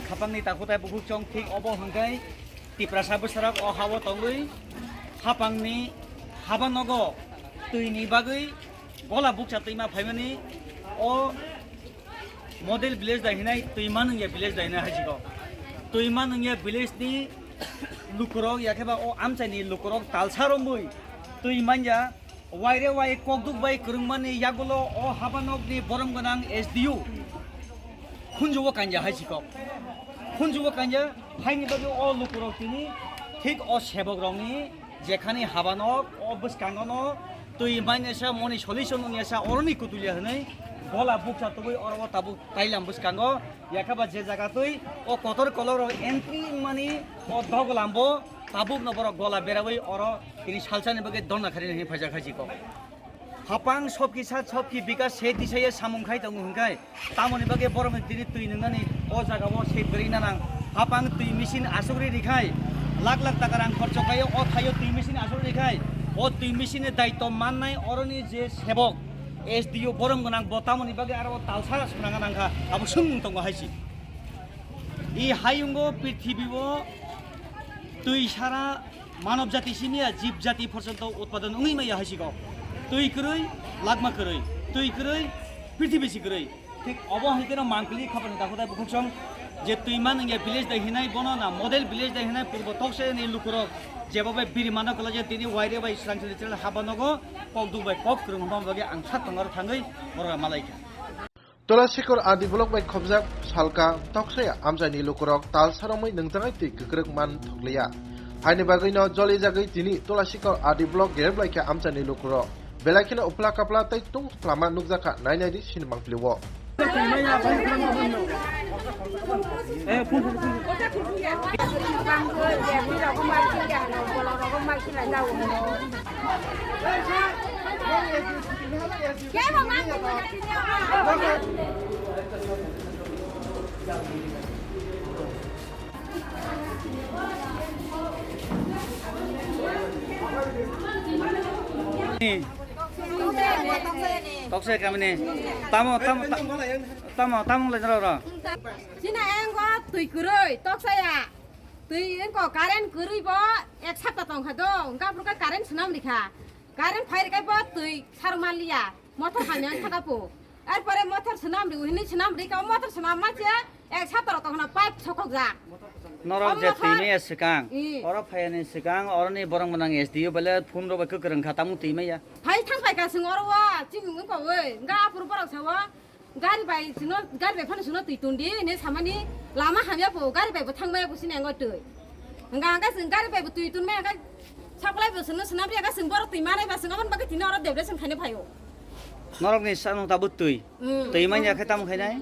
khapangni takutai buku chong thik obo hangkai tiprasa besarak o hawo tongui hapangni habanogo tuini bagui gola bukcha tuima phaimani o model village da hinai tuiman nge village da hinai hajiko tuiman nge village ni lukurok yakeba o amchani lukurok talsaromui tuiman ya waire wai kokduk bai kurungmani yagulo o habanok ni boromgonang SDU khunjuwo kanja hajiko khunjuwo kanja haini bagi o lukurok tini ঠিক ও সেবক রঙনি যেখানে হাবানক ও বসকাঙ্গনো তুই মাইনেসা মনি solution নিয়েসা অরনি কুতুলিয়া হनै গলা বুকসা তুই অরব তাবু তাইলাম বসকাঙ্গ ইয়াখাবা যে জায়গা তুই ও কতর কলর এন্ট্রি মানি ও দগলামবো তাবুক নবর গলা বেরাবই অর তিনি সালসানি বগে দন্না খারি নি ফাজা খাজি ক হাপাং সবকি বিকাশ সেই দিশায়ে সামুংখাই দং হুংখাই তামনি বগে বরম দিনি তুই নংনি ও জায়গাও সেই গরিনা নাং হাপাং তুই মেশিন আসুরি রিখাই লাখ লাখ টাকা রাং খরচ খায় ও খাইও তুই মেশিন আসলে দেখায় ও তুই মেশিনের দায়িত্ব মাননাই অরনি যে সেবক SDU বরম গোনাং বতামনি বাগে আর তালসারা সুনাঙা নাংখা আবু সুং তঙ্গ হাইছি ই হাইঙ্গ পৃথিবীব তুই সারা মানব জাতি সিনিয়া জীব জাতি পর্যন্ত উৎপাদন উঙি মাইয়া হাইছি গ তুই করই লাগমা করই তুই করই পৃথিবী সিকরই ঠিক অবহাইতের মাংকলি খাবার দাখদাই বুকুচং যে তুই মান ইয়া ভিলেজ দেখিনাই বনো না মডেল ভিলেজ দেখিনাই পূর্ব তকসে নি লুকুরক যেভাবে বিরি মানা কলা যে তিনি ওয়াইরে বাই ইসলামচলি চেল হাবানগো কক দুবাই কক করং হম বাগে আং সাত তঙ্গার থাঙ্গই বড় Malaika Tolasikor adi blok bai khobjak salka toksaya amjani lukurok tal saromai nungjangai ti gegrek man thokliya haini bagui no joli jagai tini Tolasikor adi blok ger blaika amjani lukurok belakina upla kapla tai tung plama nukjaka nainai di sinmang pliwo tokse kami ni tamo lai jara Sina engko tui kuroi toksaya tui engko karen kurui bo ek sapta tong khado engka pruka karen sunam likha karen phair kai bo tui sarmalia motor hanyan thakapo এরপরে motor sunam ri uhini sunam ri ka motor sunam mache ek sapta tong na pipe chokok ja norok je timi sikang oro phayani sikang oroni borong manang SDU bele phun ro ba kukrang khatamu timi ya phai thang pai ka singor wa ching ko we nga pur borok sawa gari bai sino gari bai phane sino tui tundi ne samani lama hamya po gari bai bo thangmaya bo sine ngo tui nga nga sing gari bai bo tui tun me nga saklai bo sino sunam ri ga sing borok tui mare ba sing aban ba tini oro debre sing khane phayo norok ni sanong tabut tui tui man ya khatam khainai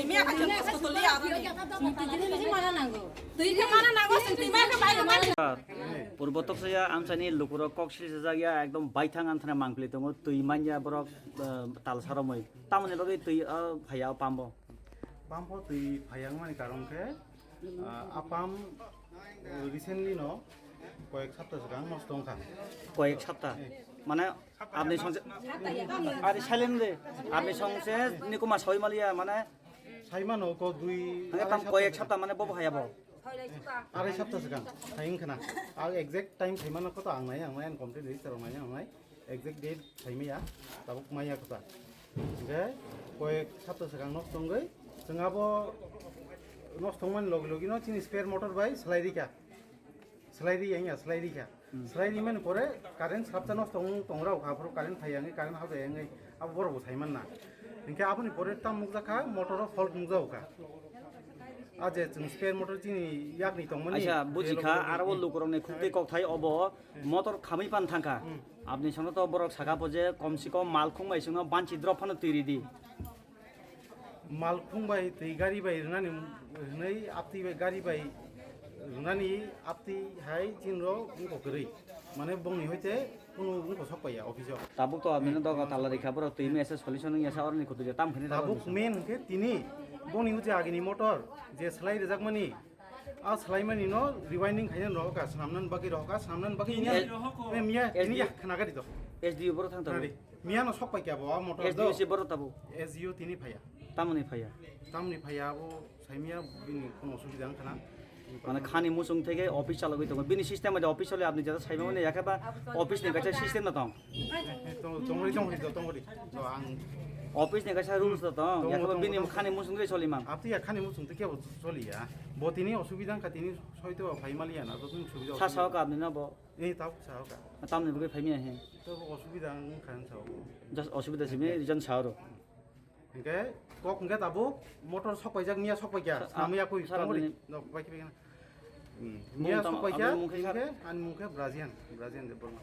Mia ka jene sa tuli abi tui mana nango tui ke mana nango sing tui ma ka bai man পূর্ব তকসয়া আমসানি লুকুরক ককসি জায়গা একদম বাইথাং আনথানা মাংকলি দङ তুই মানয়া বরক তাল সারমই তামনে লগে তুই ভাইয়া পামবো pump তুই ভাইয়াং মানে কারণকে appam recently ন কয়েক সপ্তাহ সিগাং নষ্ট হংখা কয়েক সপ্তাহ মানে আপনি সংসে আরে সাইলেন দে আপনি সংসে নিকুমা সইমালিয়া মানে সাইমানো ক দুই তাম কয়েক সপ্তাহ মানে বব হায়াবো আড়াই সপ্তাহ সিগাং সাইং খানা আর এক্সাক্ট টাইম সাইমানো কত আংনাই আং কমপ্লিট রেজিস্টার মাই আংনাই এক্সাক্ট ডেট সাইমিয়া তাবুক মাইয়া কথা যে কয়েক সপ্তাহ সিগাং নষ্ট হংগৈ जोंहाबो नষ্ট हंमान लगे लगे न चिनि स्पेयर मोटर बाय स्लाइरिका स्लाइरि मन करे कारेन्ट साबता नষ্ট हं तंगराव खाफोर कारेन्ट थायांगे कारेन्ट हाबायांगे अब बरबो थाइमान ना इनके आपनि परे ताम मुगजाखा मोटर फल्ट मुगजावखा आजे जों स्पेयर मोटर चिनि यागनि तंगमनि আচ্ছা বুঝিখা আরো লুকুরনে খুবতে কক থাই অব মোটর খামি পান থাকা আপনি সঙ্গে তো বরক সাকা পজে কমসে কম মালখুং মাইসুং বানচি দ্রপ ফানো তৈরি দি मालफुं बाय तै गारि बाय रनानि नै आपति बाय गारि बाय रनानि आपति हाय जिनरो बुंको गरै माने बंनि हयते कुनु बुंको सकपाया अफिसाव ताबुक तो आमिनो दगा ताला रेखा बरक तै मेसे सलिउसन यासा अरनि खुतु जे ताम खनि ताबुक मेन के तिनी बंनि हुजे आगिनि मोटर जे सलाइ रेजाकमानि आ सलाइमानि न रिवाइंडिंग खायन रहका सामनान बाकी मिया एनिया खानागारि द SDU बर थांता मिया न सकपाय क्या बा मोटर SDU से बर ताबु SDU तिनी फाया तामनि फाया वो সাইমিয়া বিনি কোনো অসুবিধা খানা মানে খানি মুসুং থেকে অফিস চালাগৈ দङ बिनि सिस्टेम मध्ये अफिस चले आपनि जता साइमा माने याखाबा अफिस नि गाचा सिस्टेम न दङ तंगरी तो आं अफिस नि गाचा रुल्स त याखाबा बिनि खानि मुसुं रे चलिमा আপনি এখানে মুসুং থেকে চলিয়া বতিনি অসুবিধা খাতিনি হয়তো ফাইমালিয়া না তো তুমি সুবিধা सा साव का आपनि न ब এই তাও সাওকা तामनि बगे फाइमिया हे তো অসুবিধা খান সাও जस्ट असुविधा सिमे रिजन सारो Oke, kok enggak tabuk motor sok pajak nia sok pajak. Kami aku sarap tangori. ini. Dok pagi pagi. Nia Mungkin sok pajak. mungkin Oke, an mungkin Brazilian de Burma.